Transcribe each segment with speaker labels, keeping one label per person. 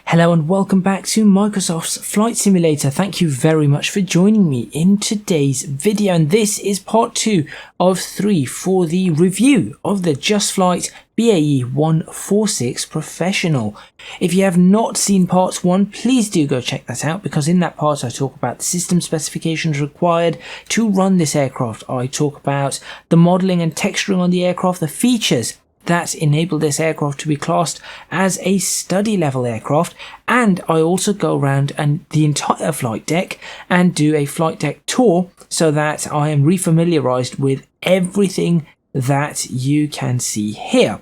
Speaker 1: Hello and welcome back to Microsoft's Flight Simulator. Thank you very much for joining me in today's video, and this is part 2 of 3 for the review of the JustFlight BAE 146 Professional. If you have not seen part 1, please do go check that out, because in that part I talk about the system specifications required to run this aircraft. I talk about the modelling and texturing on the aircraft, the features that enable this aircraft to be classed as a study level aircraft, and I also go around and the entire flight deck and do a flight deck tour so that I am refamiliarized with everything that you can see here.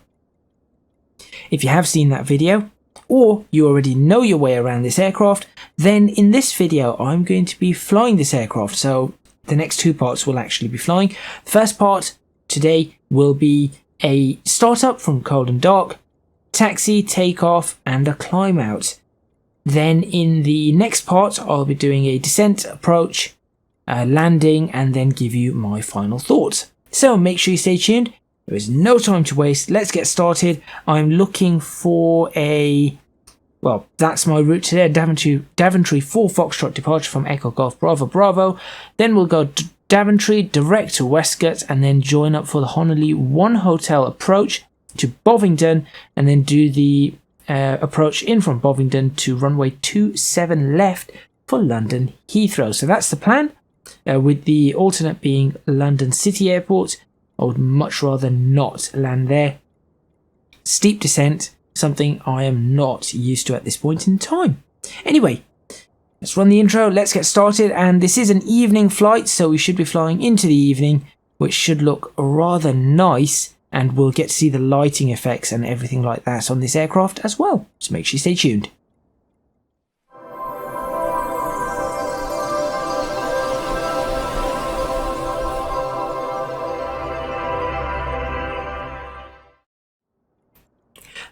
Speaker 1: If you have seen that video, or you already know your way around this aircraft, then in this video I'm going to be flying this aircraft, so the next 2 parts will actually be flying. The first part today will be a startup from cold and dark, taxi, takeoff, and a climb out. Then in the next part I'll be doing a descent, approach, landing, and then give you my final thoughts. So make sure you stay tuned. There is no time to waste. Let's get started. I'm looking for that's my route today, Daventry 4 Foxtrot departure from Echo Golf Bravo Bravo. Then we'll go Daventry direct to Westgate, and then join up for the Honolulu 1 Hotel approach to Bovingdon, and then do the approach in from Bovingdon to runway 27 left for London Heathrow. So that's the plan, with the alternate being London City Airport. I would much rather not land there. Steep descent, something I am not used to at this point in time. Anyway, let's run the intro, let's get started, and this is an evening flight, so we should be flying into the evening, which should look rather nice, and we'll get to see the lighting effects and everything like that on this aircraft as well, so make sure you stay tuned.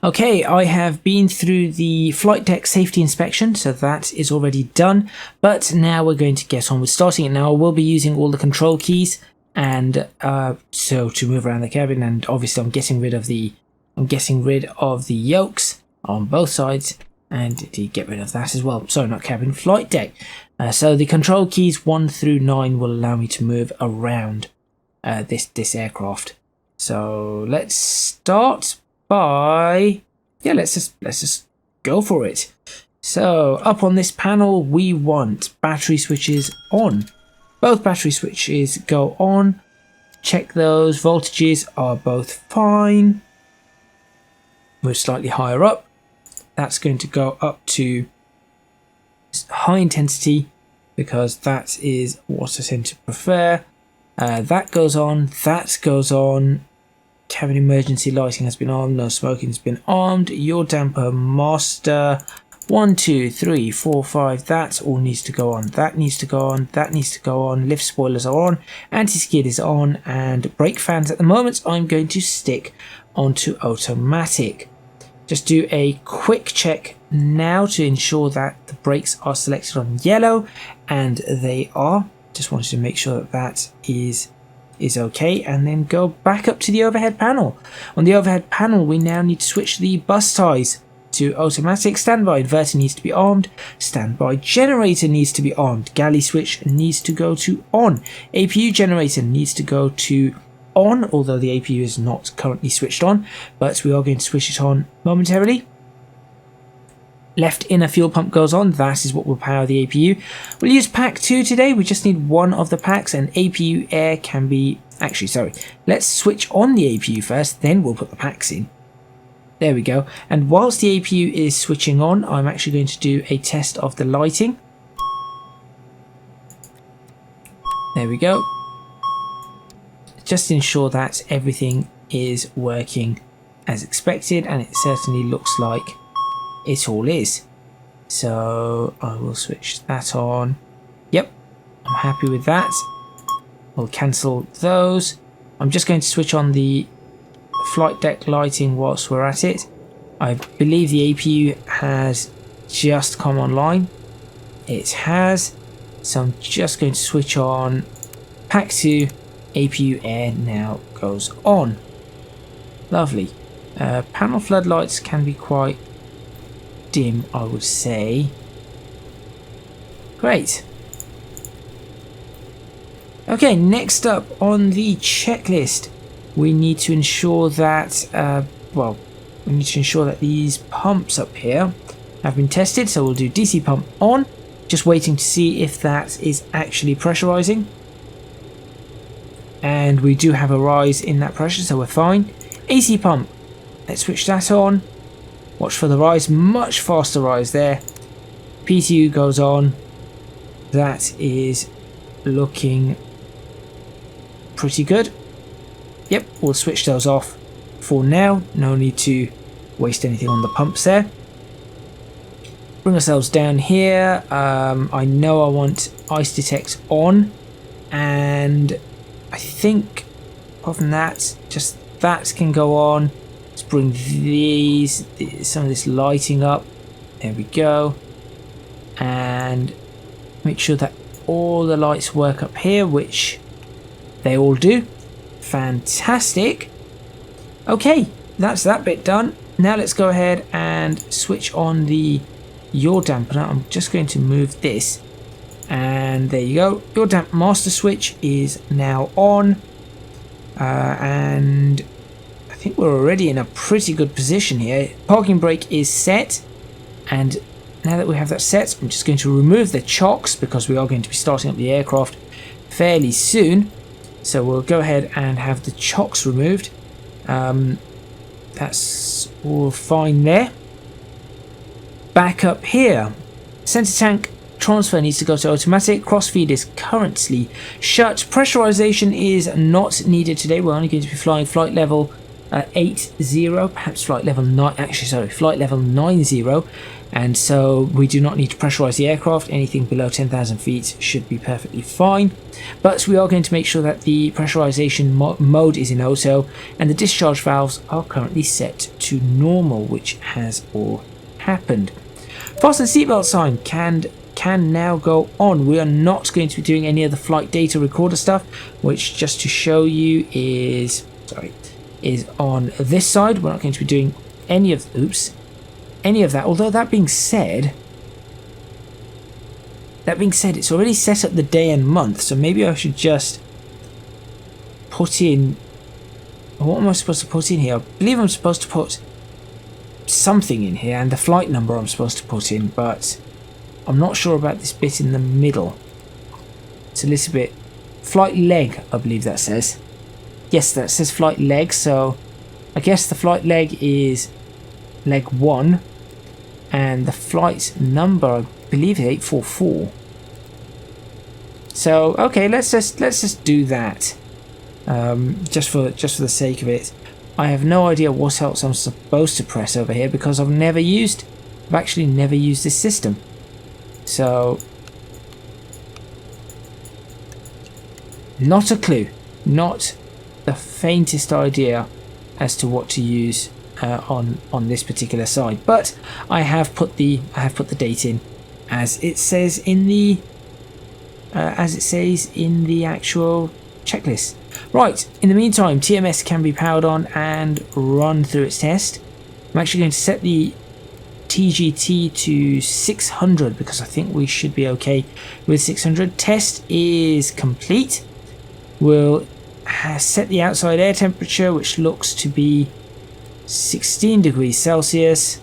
Speaker 1: Okay, I have been through the flight deck safety inspection, so that is already done, but now we're going to get on with starting it. Now I will be using all the control keys, and so to move around the cabin, and obviously I'm getting rid of the yokes on both sides, and to get rid of that as well. Sorry, not cabin, flight deck. So the control keys 1 through 9 will allow me to move around this aircraft. So let's start by let's just go for it. So up on this panel we want battery switches on. Both battery switches go on. Check those. Voltages are both fine. Move slightly higher up. That's going to go up to high intensity, because that is what I tend to prefer. That goes on. That goes on. Cabin emergency lighting has been armed, no smoking has been armed. Your damper master 1, 2, 3, 4, 5, that all needs to go on. That needs to go on. That needs to go on. Lift spoilers are on. Anti-skid is on, and brake fans at the moment I'm going to stick onto automatic. Just do a quick check now to ensure that the brakes are selected on yellow, and they are. Just wanted to make sure that is okay, and then go back up to the overhead panel. On the overhead panel we now need to switch the bus ties to automatic. Standby inverter needs to be armed. Standby generator needs to be armed. Galley switch needs to go to on. APU generator needs to go to on, although the APU is not currently switched on, but we are going to switch it on momentarily. Left inner fuel pump goes on. That is what will power the APU. We'll use pack 2 today. We just need one of the packs, and APU air can be... Actually, sorry. Let's switch on the APU first, then we'll put the packs in. There we go. And whilst the APU is switching on, I'm actually going to do a test of the lighting. There we go. Just ensure that everything is working as expected, and it certainly looks like it all is. So I will switch that on. Yep, I'm happy with that. We'll cancel those. I'm just going to switch on the flight deck lighting whilst we're at it. I believe the APU has just come online. It has. So I'm just going to switch on pack 2. APU air now goes on. Lovely. Panel floodlights can be quite dim, I would say. Great. Okay, next up on the checklist, we need to ensure that, we need to ensure that these pumps up here have been tested. So we'll do DC pump on, just waiting to see if that is actually pressurizing. And we do have a rise in that pressure, so we're fine. AC pump, let's switch that on. Watch for the rise, much faster rise there. PTU goes on. That is looking pretty good. Yep, we'll switch those off for now. No need to waste anything on the pumps there. Bring ourselves down here. I know I want ice detect on, and I think apart from that, just that can go on. Let's bring some of this lighting up. There we go. And make sure that all the lights work up here, which they all do. Fantastic. Okay, that's that bit done. Now let's go ahead and switch on the yaw dampener. I'm just going to move this, and there you go. Yaw damp master switch is now on, and I think we're already in a pretty good position here. Parking brake is set, and now that we have that set, I'm just going to remove the chocks because we are going to be starting up the aircraft fairly soon. So we'll go ahead and have the chocks removed. That's all fine there. Back up here, center tank transfer needs to go to automatic. Crossfeed is currently shut. Pressurization is not needed today. We're only going to be flying flight level 80, perhaps flight level 9. Actually, sorry, flight level 90. And so we do not need to pressurize the aircraft. Anything below 10,000 feet should be perfectly fine. But we are going to make sure that the pressurization mode is in auto, and the discharge valves are currently set to normal, which has all happened. Fasten seatbelt sign can now go on. We are not going to be doing any of the flight data recorder stuff, which, just to show you, is on this side. We're not going to be doing any of that. Although that being said, it's already set up the day and month, so maybe I should just put in, what am I supposed to put in here? I believe I'm supposed to put something in here, and the flight number I'm supposed to put in, but I'm not sure about this bit in the middle. It's a little bit, flight leg, I believe that says. Yes, that says flight leg, so I guess the flight leg is leg 1, and the flight number I believe is 844. So okay, let's just do that, just for the sake of it. I have no idea what else I'm supposed to press over here because I've actually never used this system. So not a clue, not the faintest idea as to what to use on this particular side, but I have put the date in as it says in the actual checklist. Right, in the meantime, TMS can be powered on and run through its test. I'm actually going to set the TGT to 600 because I think we should be okay with 600. Test is complete. We'll set the outside air temperature, which looks to be 16 degrees Celsius.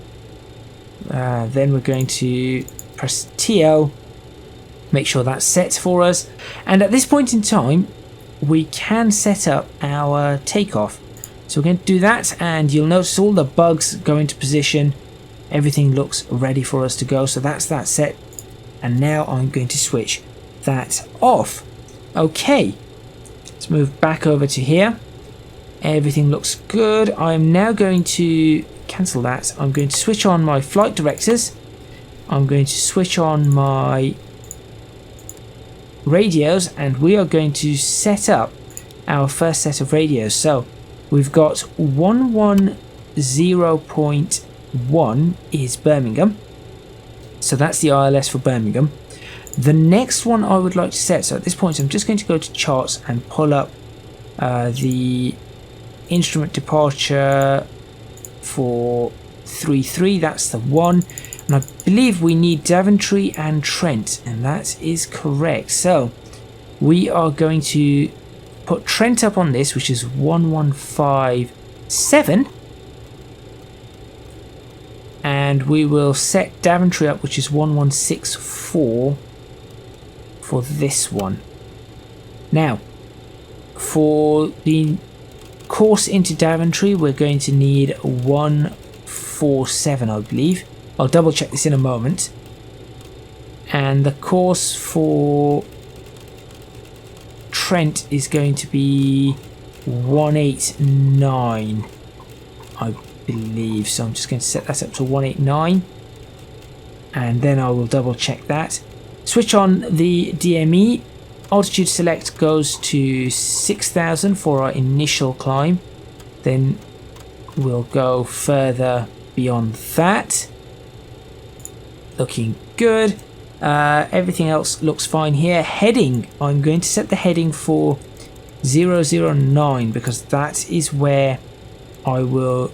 Speaker 1: Then we're going to press TL, make sure that's set for us, and at this point in time we can set up our takeoff. So we're going to do that, and you'll notice all the bugs go into position. Everything looks ready for us to go, so that's that set, and now I'm going to switch that off. Okay, let's move back over to here. Everything looks good. I'm now going to cancel that. I'm going to switch on my flight directors. I'm going to switch on my radios, and we are going to set up our first set of radios. So we've got 110.1 is Birmingham, so that's the ILS for Birmingham. The next one I would like to set, so at this point I'm just going to go to charts and pull up the instrument departure for 33. That's the one. And I believe we need Daventry and Trent, and that is correct. So we are going to put Trent up on this, which is 1157. And we will set Daventry up, which is 1164 for this one. Now, for the course into Daventry, we're going to need 147, I believe. I'll double check this in a moment. And the course for Trent is going to be 189, I believe. So I'm just going to set that up to 189. And then I will double check that. Switch on the DME. Altitude select goes to 6,000 for our initial climb. Then we'll go further beyond that. Looking good. Everything else looks fine here. Heading, I'm going to set the heading for 009 because that is where I'm going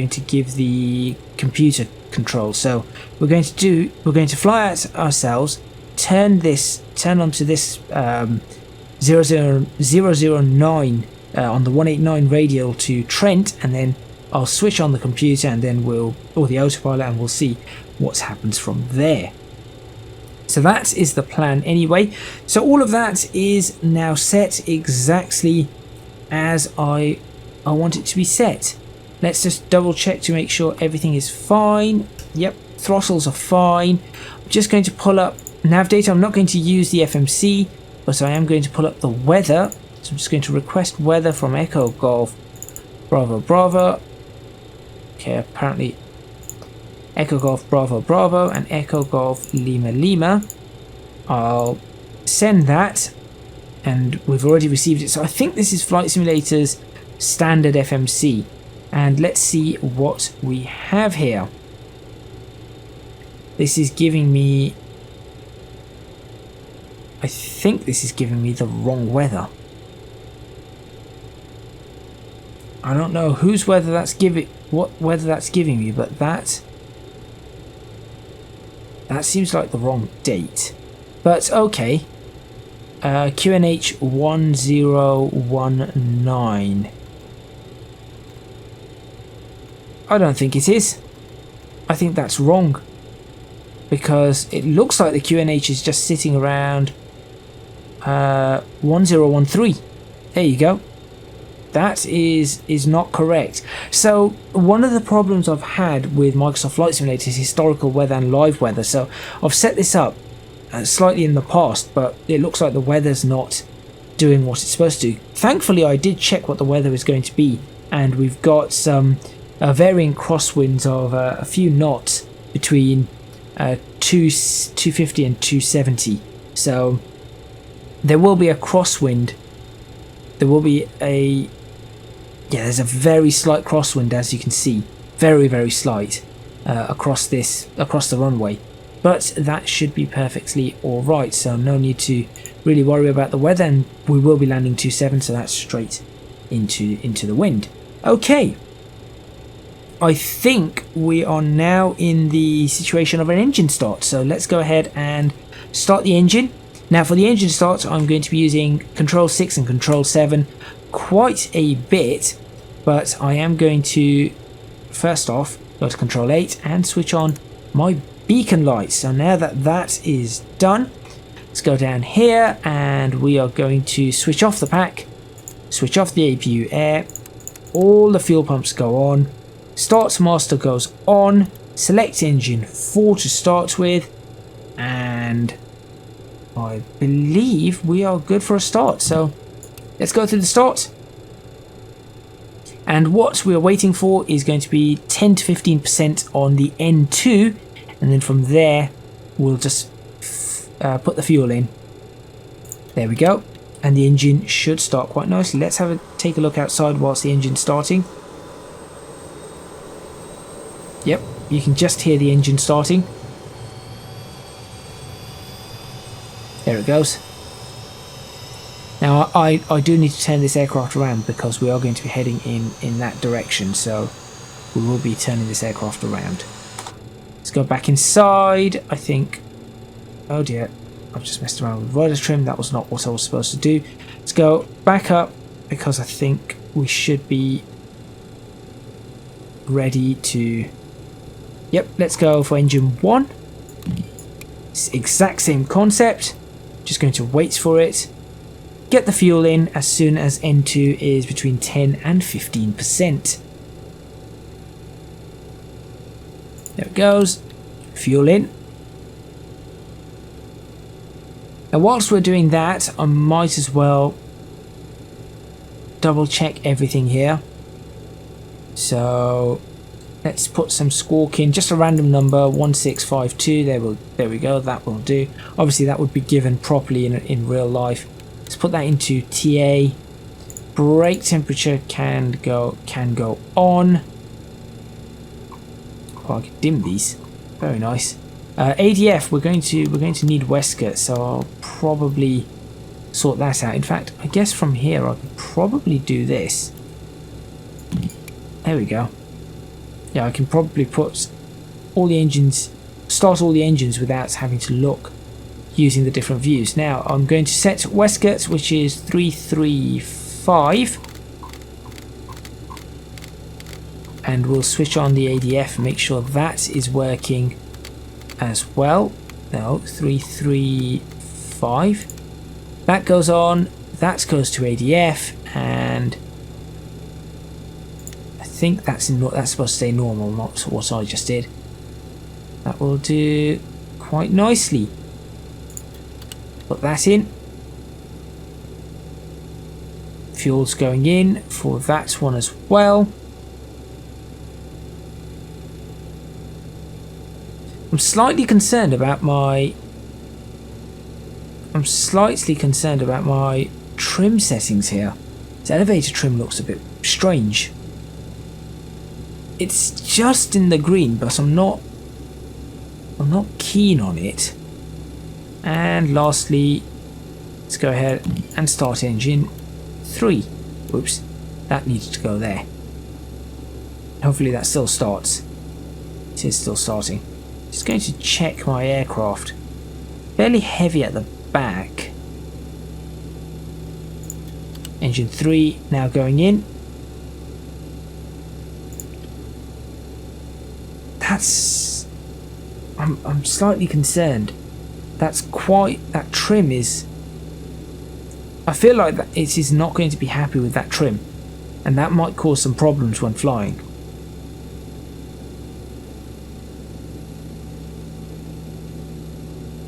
Speaker 1: to give the computer control. So we're going to fly out ourselves, turn onto this 009 on the 189 radial to Trent, and then I'll switch on the computer and then or the autopilot, and we'll see what happens from there. So that is the plan anyway. So all of that is now set exactly as I want it to be set. Let's just double check to make sure everything is fine. Yep, throttles are fine. I'm just going to pull up nav data. I'm not going to use the FMC, but I am going to pull up the weather. So I'm just going to request weather from Echo Golf Bravo Bravo. Okay, apparently Echo Golf Bravo Bravo and Echo Golf Lima Lima. I'll send that, and we've already received it. So I think this is Flight Simulator's standard FMC. And let's see what we have here. This is giving me... I think this is giving me the wrong weather. I don't know whose weather that's giving... what weather that's giving me, but that seems like the wrong date. But okay. QNH 1019. I don't think it is. I think that's wrong, because it looks like the QNH is just sitting around 1013. There you go. That is not correct. So one of the problems I've had with Microsoft Flight Simulator is historical weather and live weather. So I've set this up slightly in the past, but it looks like the weather's not doing what it's supposed to. Thankfully, I did check what the weather is going to be, and we've got some varying crosswinds of a few knots between 250 and 270. So there will be a crosswind. There will be there's a very slight crosswind, as you can see, very, very slight across the runway, but that should be perfectly all right. So no need to really worry about the weather, and we will be landing 27, so that's straight into the wind. Okay. I think we are now in the situation of an engine start, so let's go ahead and start the engine. Now for the engine start, I'm going to be using Control 6 and Control 7 quite a bit, but I am going to first off go to Control 8 and switch on my beacon lights. So now that is done, let's go down here and we are going to switch off the pack, switch off the APU air, all the fuel pumps go on, Start master goes on, select engine 4 to start with, and I believe we are good for a start. So let's go through the start. And what we are waiting for is going to be 10 to 15% on the N2, and then from there we'll just put the fuel in. There we go, and the engine should start quite nicely. Let's take a look outside whilst the engine's starting. Yep, you can just hear the engine starting. There it goes. Now I do need to turn this aircraft around because we are going to be heading in that direction, so we will be turning this aircraft around. Let's go back inside. I think, oh dear, I've just messed around with rider trim. That was not what I was supposed to do. Let's go back up, because I think we should be ready to, yep, let's go for engine 1. It's the exact same concept, just going to wait for it, get the fuel in as soon as N2 is between 10 and 15%. There it goes, fuel in. Now whilst we're doing that, I might as well double check everything here. So let's put some squawk in, just a random number, 1652. There we go, that will do. Obviously that would be given properly in real life. Let's put that into TA. Brake temperature can go on. Oh, I can dim these. Very nice. ADF, we're going to need Westcott, so I'll probably sort that out. In fact, I guess from here I could probably do this. There we go. Yeah, I can probably put all the engines, start all the engines without having to look, using the different views. Now I'm going to set Westcott, which is 335, and we'll switch on the ADF and make sure that is working as well. No, 335. That goes on. That goes to ADF, and I think that's supposed to stay normal, not what I just did. That will do quite nicely. Put that in. Fuel's going in for that one as well. I'm slightly concerned about my trim settings here. This elevator trim looks a bit strange. It's just in the green, but I'm not keen on it. And lastly, let's go ahead and start engine 3. Oops, that needed to go there. Hopefully that still starts. It is still starting. Just going to check my aircraft. Fairly heavy at the back. Engine 3 now going in. I'm slightly concerned. That trim is, I feel like that it is not going to be happy with that trim, and that might cause some problems when flying.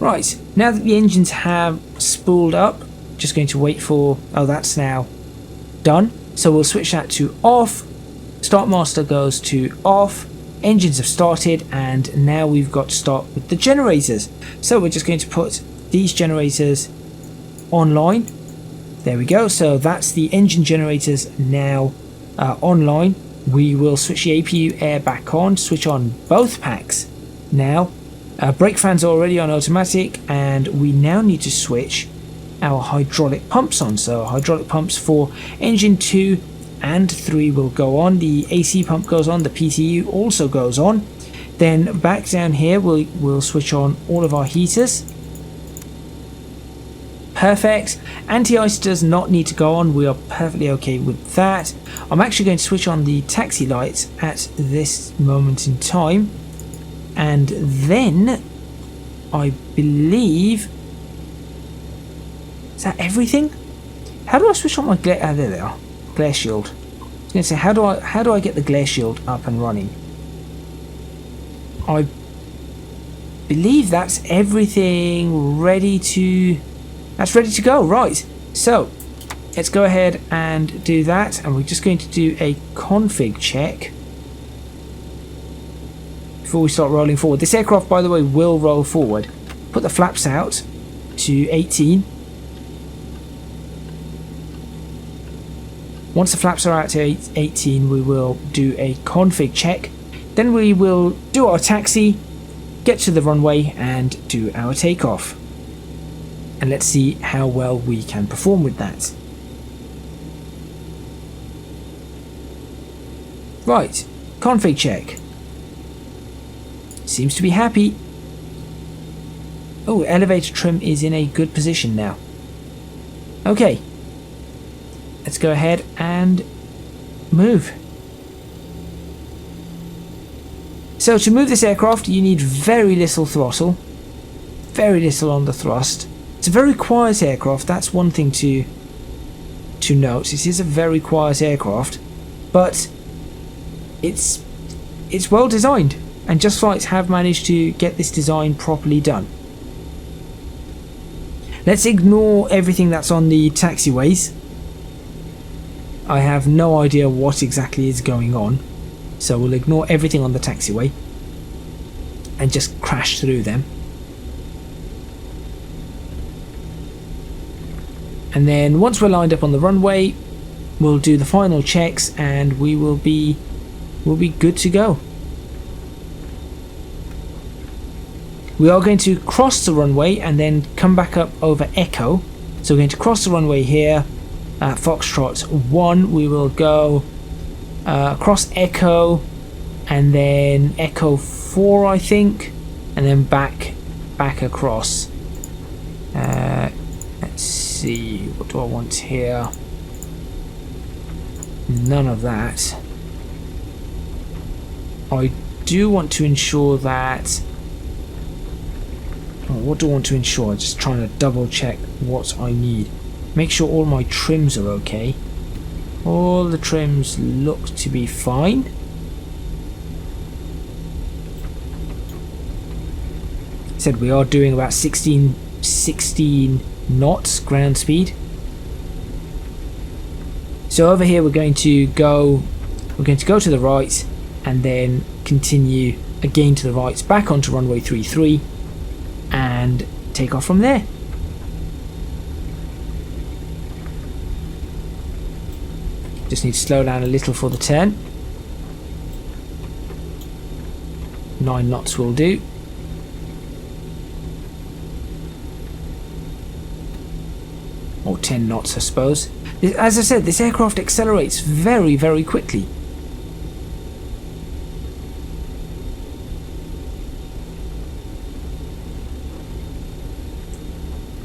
Speaker 1: Right, now that the engines have spooled up, just going to wait for, oh, that's now done. So we'll switch that to off. Start master goes to off. Engines have started, and now we've got to start with the generators. So we're just going to put these generators online. There we go. So that's the engine generators now online. We will switch the APU air back on, switch on both packs now. Brake fans are already on automatic, and we now need to switch our hydraulic pumps on. So hydraulic pumps for engine 2 and 3 will go on. The AC pump goes on, the PTU also goes on. Then back down here we'll switch on all of our heaters. Perfect. Anti-ice does not need to go on. We are perfectly okay with that. I'm actually going to switch on the taxi lights at this moment in time, and then I believe, is that everything? How do I switch on my glare? There they are. Glare shield. I was going to say, how do I get the glare shield up and running? I believe that's everything ready to. That's ready to go. Right. So let's go ahead and do that, and we're just going to do a config check before we start rolling forward. This aircraft, by the way, will roll forward. Put the flaps out to 18. Once the flaps are out to 18, we will do a config check. Then we will do our taxi, get to the runway, and do our takeoff. And let's see how well we can perform with that. Right, Config check. Seems to be happy. Oh, elevator trim is in a good position now. Okay. Let's go ahead and move. So to move this aircraft, you need very little throttle. Very little on the thrust. It's a very quiet aircraft. That's one thing to note. It is a very quiet aircraft, but it's well designed, and JustFlight have managed to get this design properly done. Let's ignore everything that's on the taxiways. I have no idea what exactly is going on, so we'll ignore everything on the taxiway and just crash through them. And then once we're lined up on the runway, we'll do the final checks and we'll be good to go. We are going to cross the runway and then come back up over Echo. So we're going to cross the runway here at Foxtrot 1. We will go across Echo and then Echo 4, I think, and then back across. Let's see, what do I want here? None of that. I do want to ensure that... Oh, what do I want to ensure? I'm just trying to double check what I need. Make sure all my trims are okay. All the trims look to be fine. Said we are doing about 16 knots ground speed. So over here we're going to go to the right and then continue again to the right back onto runway 33 and take off from there. Just need to slow down a little for the turn. 9 knots will do. Or 10 knots, I suppose. As I said, this aircraft accelerates very, very quickly.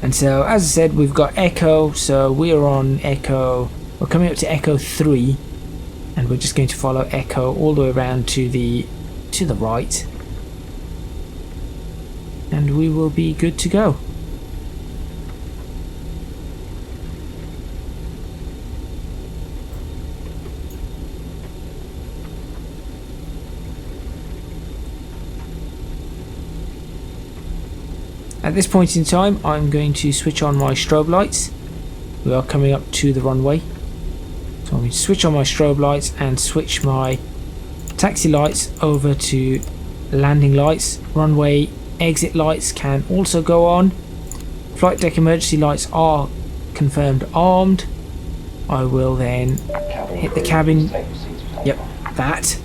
Speaker 1: And so, as I said, we've got Echo, so we're on Echo. We're coming up to Echo 3, and we're just going to follow Echo all the way around to the right, and we will be good to go. At this point in time, I'm going to switch on my strobe lights. We are coming up to the runway. So I'm going to switch on my strobe lights and switch my taxi lights over to landing lights. Runway exit lights can also go on. Flight deck emergency lights are confirmed armed. I will then hit the cabin. Yep, that.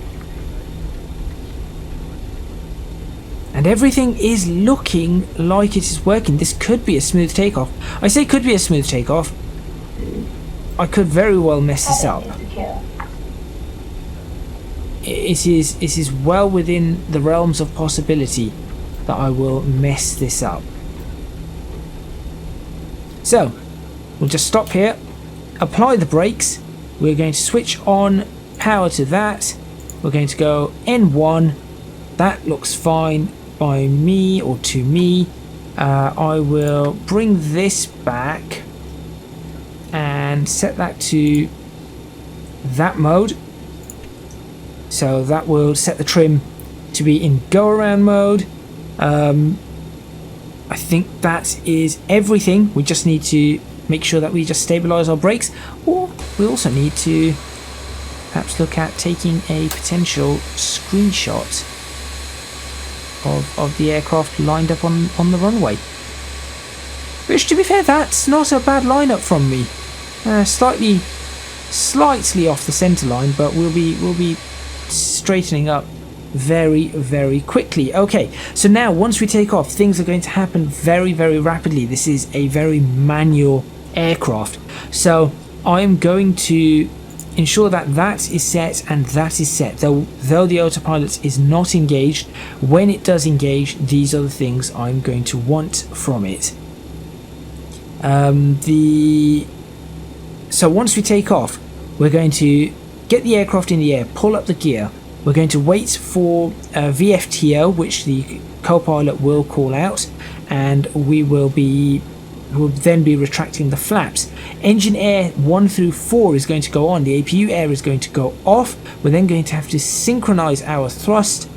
Speaker 1: And everything is looking like it is working. This could be a smooth takeoff. I say could be a smooth takeoff. I could very well mess this up. It is well within the realms of possibility that I will mess this up. So, we'll just stop here, apply the brakes. We're going to switch on power to that. We're going to go N1. That looks fine by me, or to me. I will bring this back and set that to that mode. So that will set the trim to be in go around mode. I think that is everything. We just need to make sure that we just stabilize our brakes, or we also need to perhaps look at taking a potential screenshot of the aircraft lined up on the runway. Which, to be fair, that's not a bad lineup from me. Slightly off the centre line, but we'll be straightening up very, very quickly. Okay, so now once we take off, things are going to happen very, very rapidly. This is a very manual aircraft, so I'm going to ensure that that is set and that is set. Though the autopilot is not engaged, when it does engage, these are the things I'm going to want from it. So once we take off, we're going to get the aircraft in the air, pull up the gear. We're going to wait for VFTO, which the co-pilot will call out, and we'll then be retracting the flaps. Engine air 1 through 4 is going to go on. The APU air is going to go off. We're then going to have to synchronize our thrust,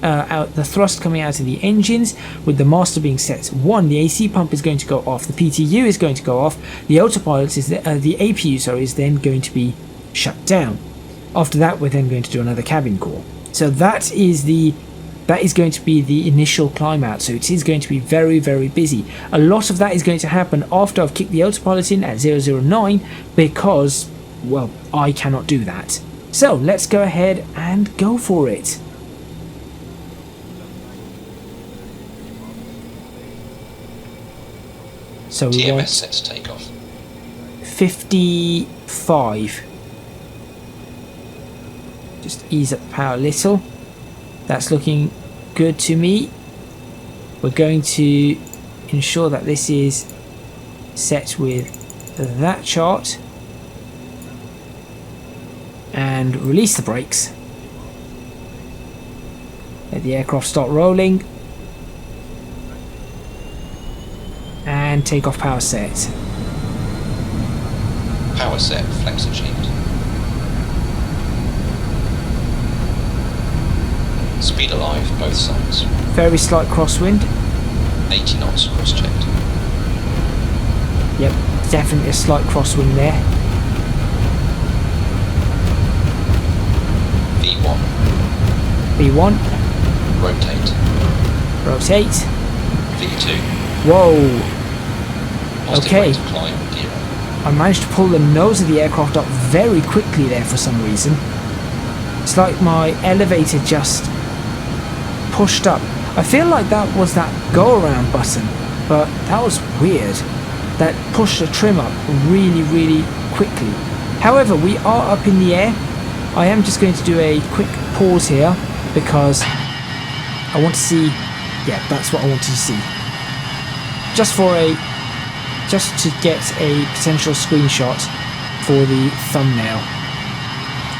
Speaker 1: the thrust coming out of the engines, with the master being set 1. The AC pump is going to go off. The PTU is going to go off. The autopilot is the APU, sorry, is then going to be shut down. After that, we're then going to do another cabin call. So that is going to be the initial climb out. So it is going to be very, very busy. A lot of that is going to happen after I've kicked the autopilot in at 009 because, well, I cannot do that. So let's go ahead and go for it. So we
Speaker 2: TMS
Speaker 1: want
Speaker 2: set to take off.
Speaker 1: 55. Just ease up the power a little. That's looking good to me. We're going to ensure that this is set with that chart and release the brakes. Let the aircraft start rolling and take off power set.
Speaker 2: Power set, flex achieved. Speed alive, both sides.
Speaker 1: Very slight crosswind.
Speaker 2: 80 knots, cross checked.
Speaker 1: Yep, definitely a slight crosswind there.
Speaker 2: V1.
Speaker 1: V1.
Speaker 2: Rotate.
Speaker 1: Rotate.
Speaker 2: V2.
Speaker 1: Whoa.
Speaker 2: Positive
Speaker 1: Okay.
Speaker 2: rate of climb, 0.
Speaker 1: I managed to pull the nose of the aircraft up very quickly there for some reason. It's like my elevator just pushed up. I feel like that was that go around button, but that was weird. That pushed the trim up really, really quickly. However, we are up in the air. I am just going to do a quick pause here because I want to see, yeah, that's what I wanted to see. Just to get a potential screenshot for the thumbnail.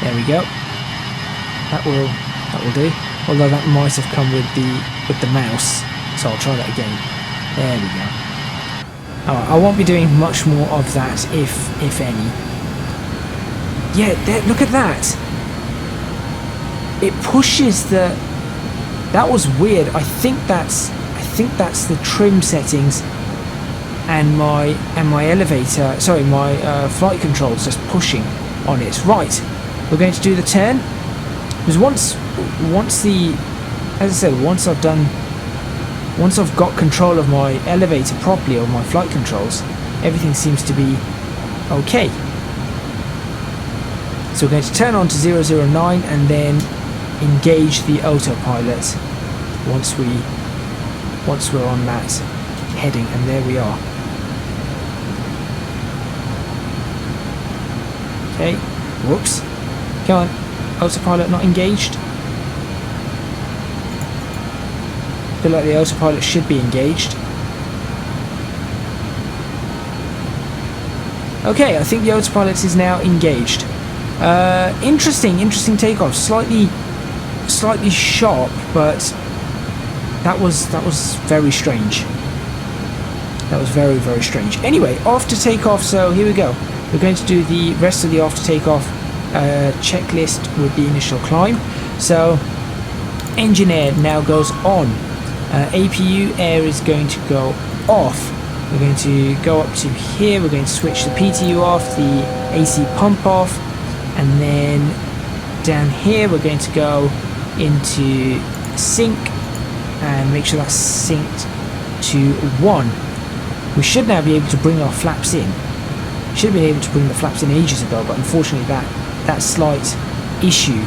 Speaker 1: There we go. That will do. Although that might have come with the mouse, so I'll try that again. There we go. I won't be doing much more of that, if any. Yeah, there, look at that. It pushes the. That was weird. I think that's the trim settings and my elevator. Sorry, my flight controls just pushing on it. Right, we're going to do the turn. Because once I've got control of my elevator properly, or my flight controls, everything seems to be okay. So we're going to turn on to 009 and then engage the autopilot once we're on that heading, and there we are. Okay, whoops, come on. Autopilot not engaged. Feel like the autopilot should be engaged. Okay, I think the autopilot is now engaged. Interesting takeoff. Slightly sharp, but that was very strange. That was very, very strange. Anyway, after takeoff, so here we go. We're going to do the rest of the after takeoff checklist with the initial climb. So engine air now goes on. APU air is going to go off. We're going to go up to here. We're going to switch the PTU off, the AC pump off, and then down here we're going to go into sync and make sure that's synced to 1. We should now be able to bring our flaps in. Should have been able to bring the flaps in ages ago, but unfortunately that slight issue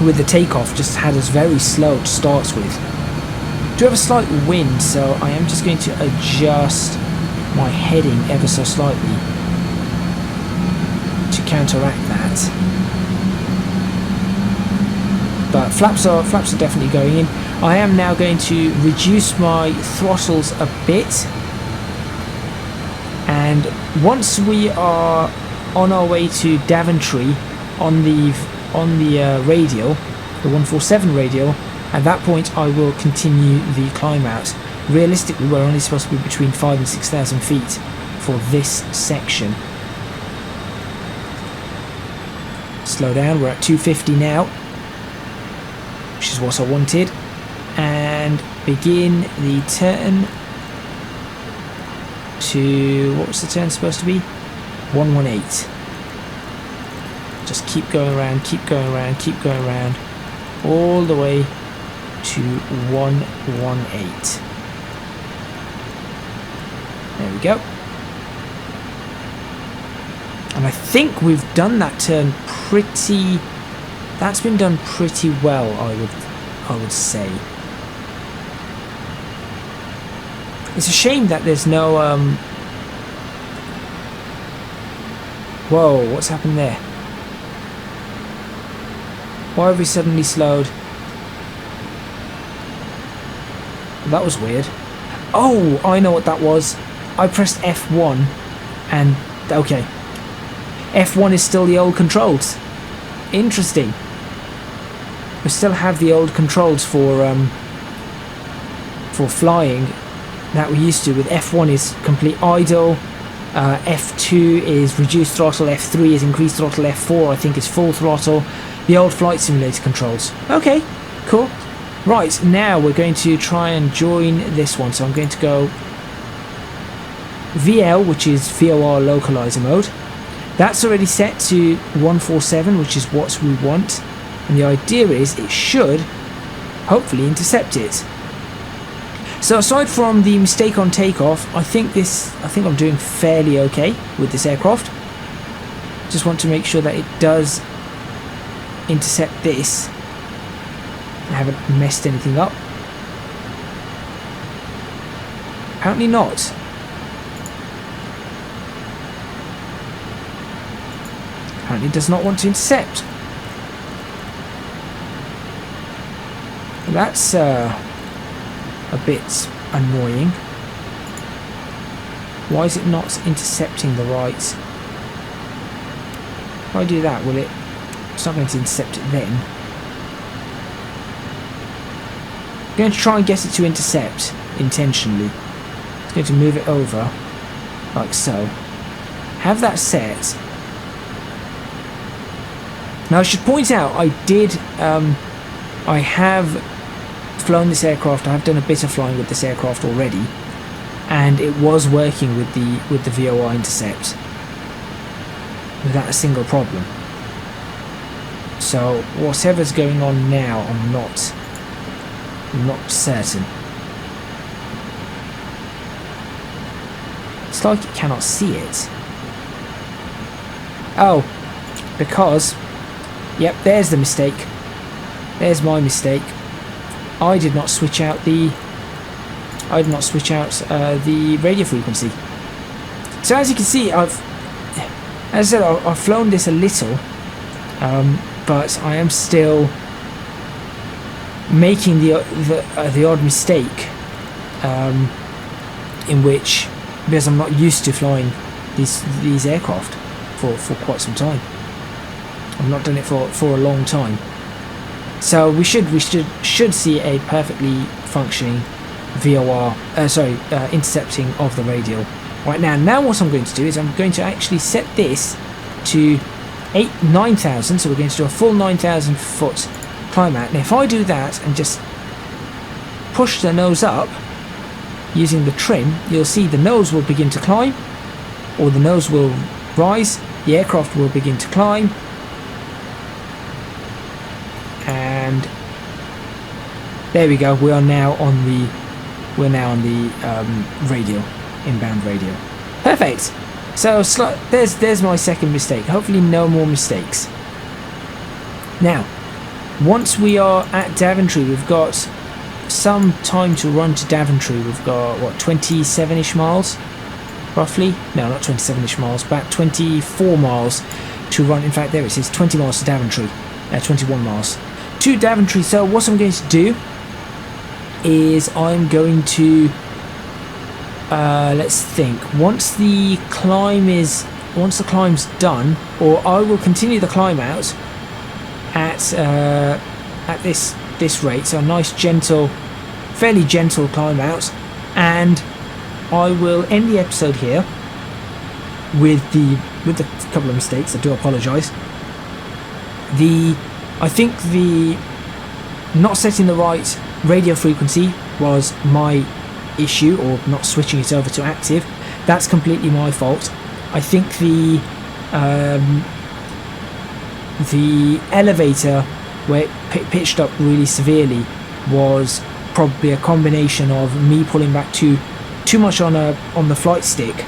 Speaker 1: with the takeoff just had us very slow to start with. Do have a slight wind, so I am just going to adjust my heading ever so slightly. counteract that. But flaps are definitely going in. I am now going to reduce my throttles a bit, and once we are on our way to Daventry on the radial, the 147 radial, at that point I will continue the climb out. Realistically, we're only supposed to be between 5,000 and 6,000 feet for this section. Slow down, we're at 250 now, which is what I wanted, and begin the turn to, what was the turn supposed to be? 118. Just keep going around, keep going around, keep going around, all the way to 118. There we go. And I think we've done that turn pretty... That's been done pretty well, I would say. It's a shame that there's no... Whoa, what's happened there? Why have we suddenly slowed? That was weird. Oh, I know what that was. I pressed F1 and... Okay. F1 is still the old controls. Interesting. We still have the old controls for flying that we used to. With F1 is complete idle, F2 is reduced throttle, F3 is increased throttle, F4 I think is full throttle. The old flight simulator controls. Okay, cool. Right, now we're going to try and join this one. So I'm going to go VL, which is VOR localizer mode. That's already set to 147, which is what we want. And the idea is it should hopefully intercept it. So aside from the mistake on takeoff, I think I'm doing fairly okay with this aircraft. Just want to make sure that it does intercept this. I haven't messed anything up. Apparently not. Apparently does not want to intercept. That's a bit annoying. Why is it not intercepting the right? If I do that, will it? It's not going to intercept it then. I'm going to try and get it to intercept intentionally. It's going to move it over like so. Have that set. Now I should point out I have flown this aircraft. I have done a bit of flying with this aircraft already, and it was working with the VOR intercept without a single problem. So whatever's going on now, I'm not certain. It's like it cannot see it. Oh, because yep, there's the mistake. There's my mistake. I did not switch out the radio frequency. So as you can see, As I said, I've flown this a little, but I am still making the odd mistake, in which, because I'm not used to flying these aircraft for quite some time. I've not done it for a long time. So we should see a perfectly functioning VOR, intercepting of the radial right now. Now what I'm going to do is I'm going to actually set this to 9,000, so we're going to do a full 9,000 foot climb out. Now if I do that and just push the nose up using the trim, you'll see the nose will begin to climb, or the nose will rise, the aircraft will begin to climb, and there we go. We are now on the radial, inbound radial. Perfect. So there's my second mistake. Hopefully no more mistakes. Now, once we are at Daventry, we've got some time to run to Daventry. We've got what, 27-ish miles, roughly? No, not 27-ish miles, about 24 miles to run. In fact, there it says 20 miles to Daventry, 21 miles to Daventry. So what I'm going to do is I'm going to let's think. Once the climb's done, or I will continue the climb out at this rate. So a nice gentle, fairly gentle climb out, and I will end the episode here with the couple of mistakes. I do apologise. I think the not setting the right radio frequency was my issue, or not switching it over to active. That's completely my fault. I think the elevator, where it pitched up really severely, was probably a combination of me pulling back too much on the flight stick,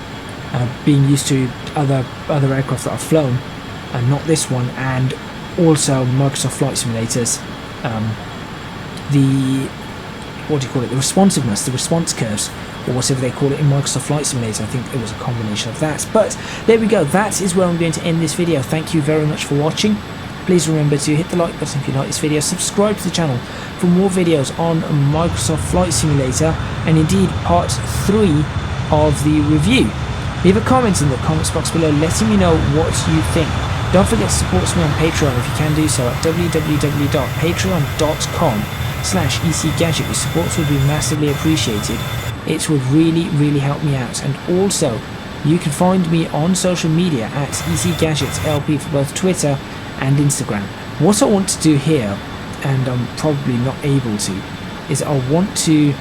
Speaker 1: being used to other aircraft that I've flown, and not this one, and also Microsoft Flight Simulators, the responsiveness, the response curves, or whatever they call it in Microsoft Flight Simulator. I think it was a combination of that. But there we go, that is where I'm going to end this video. Thank you very much for watching. Please remember to hit the like button if you like this video, subscribe to the channel for more videos on Microsoft Flight Simulator, and indeed part 3 of the review. Leave a comment in the comments box below letting me know what you think. Don't forget to support me on Patreon if you can do so at www.patreon.com/ecgadget. Your support would be massively appreciated. It would really help me out. And also, you can find me on social media at ecgadgetLP for both Twitter and Instagram. What I want to do here, and I'm probably not able to, is I want to,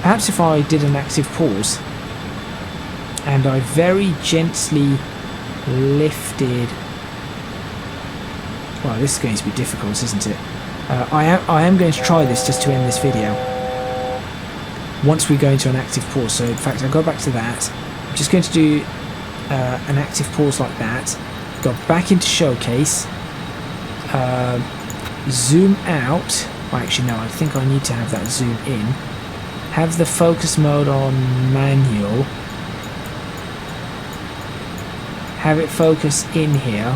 Speaker 1: perhaps if I did an active pause and I very gently lifted. Well, this is going to be difficult, isn't it? I am going to try this just to end this video once we go into an active pause. So in fact, I'll go back to that. I'm just going to do an active pause like that, go back into showcase, zoom out. Well, actually no, I think I need to have that zoom in, have the focus mode on manual, have it focus in here.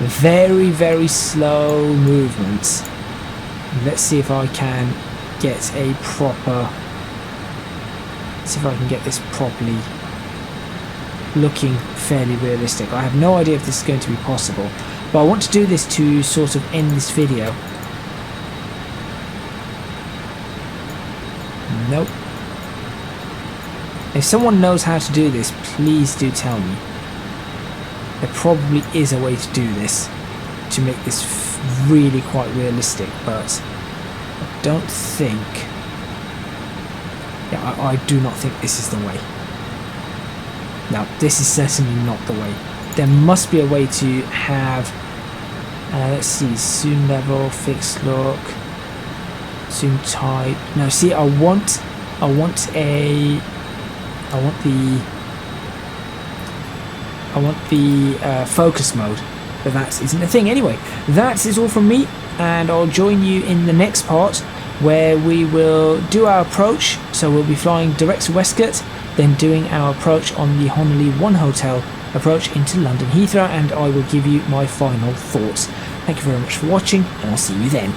Speaker 1: Very slow movements. Let's see if I can get a proper, see if I can get this properly looking fairly realistic. I have no idea if this is going to be possible, but I want to do this to sort of end this video. Nope. If someone knows how to do this, please do tell me. There probably is a way to do this, to make this really quite realistic, but I don't think, I do not think this is the way. No, this is certainly not the way. There must be a way to have, let's see, zoom level, fixed look, zoom type. No, see, I want the focus mode, but that isn't a thing. Anyway, that is all from me, and I'll join you in the next part where we will do our approach. So we'll be flying direct to Westgate, then doing our approach on the Honolulu 1 Hotel approach into London Heathrow, and I will give you my final thoughts. Thank you very much for watching, and I'll see you then.